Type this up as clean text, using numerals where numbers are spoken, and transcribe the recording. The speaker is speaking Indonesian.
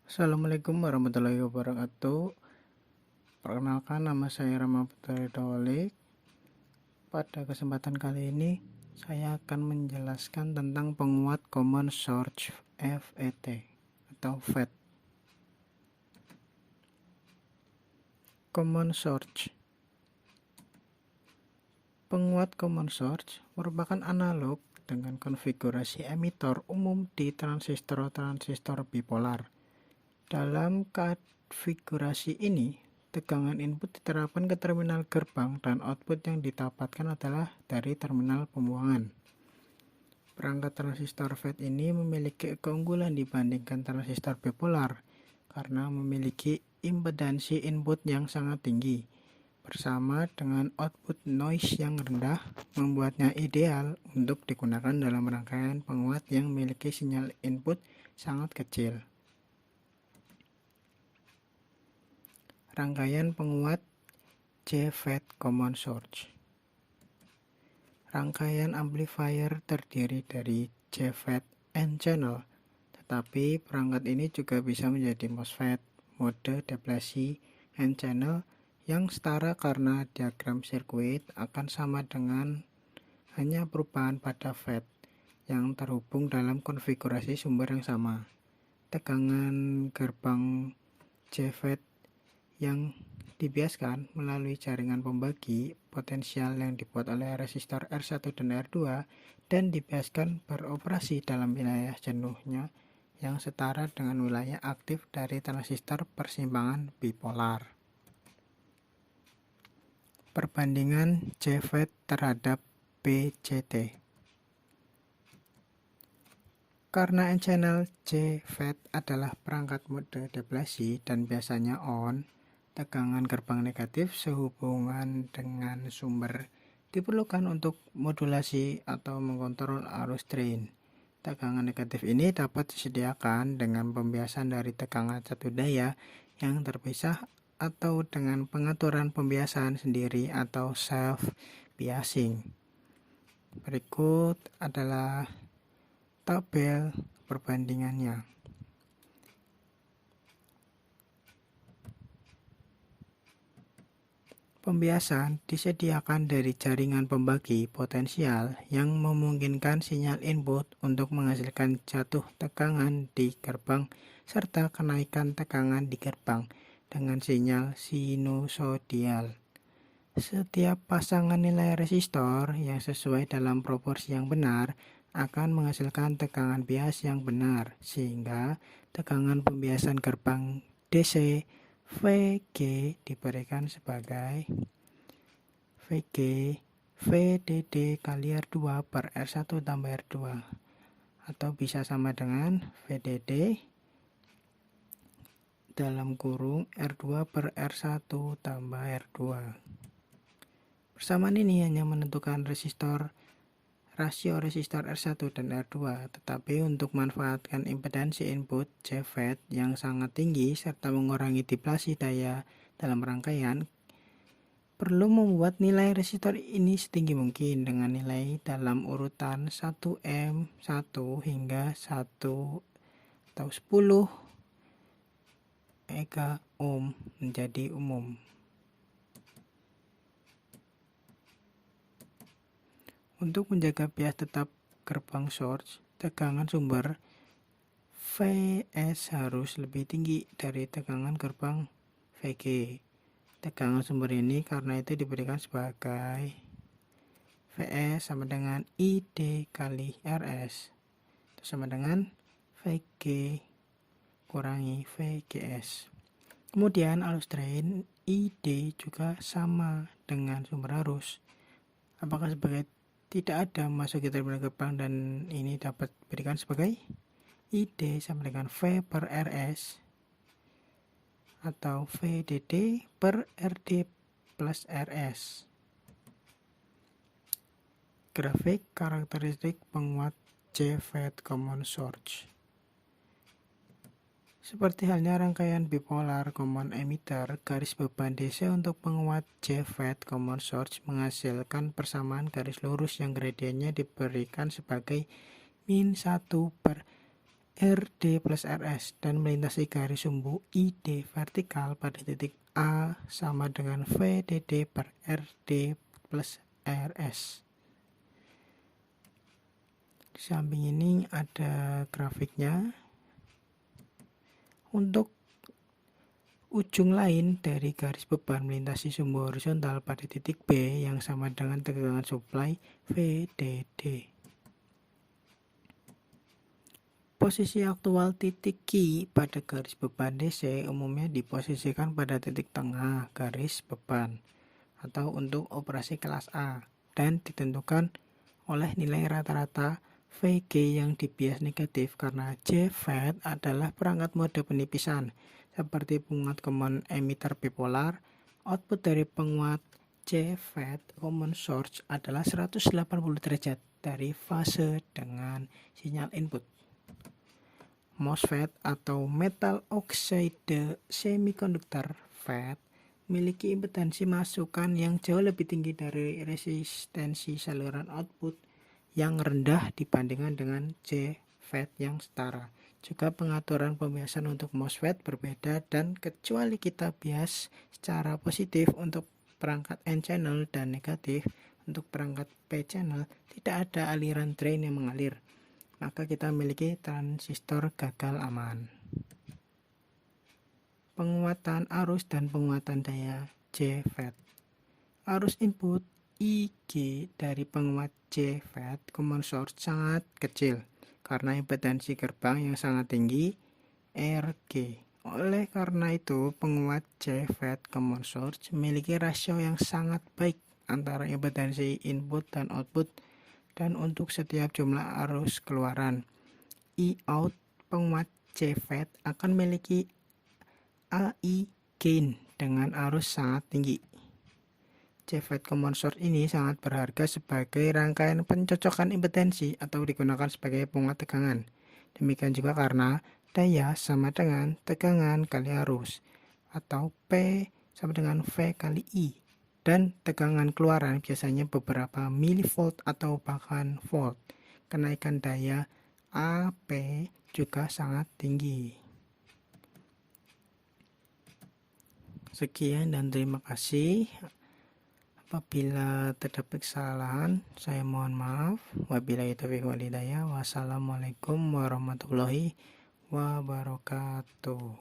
Assalamualaikum warahmatullahi wabarakatuh. Perkenalkan, nama saya Rama Putra Dolik. Pada kesempatan kali ini saya akan menjelaskan tentang penguat Common Source FET atau FET. Common Source. Penguat Common Source merupakan analog dengan konfigurasi emitor umum di transistor bipolar. Dalam konfigurasi ini, tegangan input diterapkan ke terminal gerbang dan output yang didapatkan adalah dari terminal pembuangan. Perangkat transistor FET ini memiliki keunggulan dibandingkan transistor bipolar karena memiliki impedansi input yang sangat tinggi, bersama dengan output noise yang rendah, membuatnya ideal untuk digunakan dalam rangkaian penguat yang memiliki sinyal input sangat kecil. Rangkaian penguat JFET Common Source. Rangkaian amplifier terdiri dari JFET N-channel, tetapi perangkat ini juga bisa menjadi MOSFET mode deplesi N-channel yang setara karena diagram sirkuit akan sama dengan hanya perubahan pada FET yang terhubung dalam konfigurasi sumber yang sama. Tegangan gerbang JFET yang dibiaskan melalui jaringan pembagi potensial yang dibuat oleh resistor R1 dan R2 dan dibiaskan beroperasi dalam wilayah jenuhnya yang setara dengan wilayah aktif dari transistor persimpangan bipolar. Perbandingan JFET terhadap BJT. Karena N-channel JFET adalah perangkat mode deplesi dan biasanya on, tegangan gerbang negatif sehubungan dengan sumber diperlukan untuk modulasi atau mengontrol arus drain. Tegangan negatif ini dapat disediakan dengan pembiasan dari tegangan satu daya yang terpisah atau dengan pengaturan pembiasan sendiri atau self biasing. Berikut adalah tabel perbandingannya. Pembiasan disediakan dari jaringan pembagi potensial yang memungkinkan sinyal input untuk menghasilkan jatuh tegangan di gerbang serta kenaikan tegangan di gerbang dengan sinyal sinusodial. Setiap pasangan nilai resistor yang sesuai dalam proporsi yang benar akan menghasilkan tegangan bias yang benar, sehingga tegangan pembiasan gerbang DC VG diberikan sebagai VG VDD kali R2 per R1 tambah R2 atau bisa sama dengan VDD dalam kurung R2 per R1 tambah R2. Persamaan ini hanya menentukan rasio resistor R1 dan R2, tetapi untuk memanfaatkan impedansi input JFET yang sangat tinggi serta mengurangi deplasi daya dalam rangkaian, perlu membuat nilai resistor ini setinggi mungkin dengan nilai dalam urutan 1M1 hingga 1 atau 10 Ega ohm menjadi umum. Untuk menjaga bias tetap gerbang source, tegangan sumber Vs harus lebih tinggi dari tegangan gerbang Vg. Tegangan sumber ini karena itu diberikan sebagai Vs sama dengan ID kali Rs. Itu sama dengan Vg kurangi Vgs. Kemudian arus drain ID juga sama dengan sumber arus. Apakah sebagai tidak ada masuk ke terminal gerbang dan ini dapat diberikan sebagai ID sama dengan V per Rs atau VDD per RD plus Rs. Grafik karakteristik penguat JFET Common Source. Seperti halnya rangkaian bipolar common emitter, garis beban DC untuk penguat JFET Common Source menghasilkan persamaan garis lurus yang gradiennya diberikan sebagai min 1 per RD plus RS dan melintasi garis sumbu ID vertikal pada titik A sama dengan VDD per RD plus RS. Di samping ini ada grafiknya. Untuk ujung lain dari garis beban melintasi sumbu horizontal pada titik B yang sama dengan tegangan supply VDD. Posisi aktual titik Q pada garis beban DC umumnya diposisikan pada titik tengah garis beban atau untuk operasi kelas A dan ditentukan oleh nilai rata-rata VG yang dibias negatif karena JFET adalah perangkat mode penipisan seperti penguat common emitter bipolar. Output dari penguat JFET common source adalah 180 derajat dari fase dengan sinyal input. MOSFET atau Metal Oxide Semiconductor FET memiliki impedansi masukan yang jauh lebih tinggi dari resistensi saluran output yang rendah dibandingkan dengan JFET yang setara. Juga pengaturan pembiasan untuk MOSFET berbeda dan kecuali kita bias secara positif untuk perangkat N-channel dan negatif untuk perangkat P-channel, tidak ada aliran drain yang mengalir, maka kita memiliki transistor gagal aman. Penguatan arus dan penguatan daya JFET. Arus input IG dari penguat JFET common source sangat kecil karena impedansi gerbang yang sangat tinggi RG. Oleh karena itu, penguat JFET common source memiliki rasio yang sangat baik antara impedansi input dan output dan untuk setiap jumlah arus keluaran. E-out penguat JFET akan memiliki AI gain dengan arus sangat tinggi. JFET common source ini sangat berharga sebagai rangkaian pencocokan impedansi atau digunakan sebagai penguat tegangan. Demikian juga karena daya sama dengan tegangan kali arus atau P sama dengan V kali I. Dan tegangan keluaran biasanya beberapa milivolt atau bahkan volt. Kenaikan daya AP juga sangat tinggi. Sekian dan terima kasih. Apabila terdapat kesalahan, saya mohon maaf. Wabillahi taufiq wal hidayah. Wassalamualaikum warahmatullahi wabarakatuh.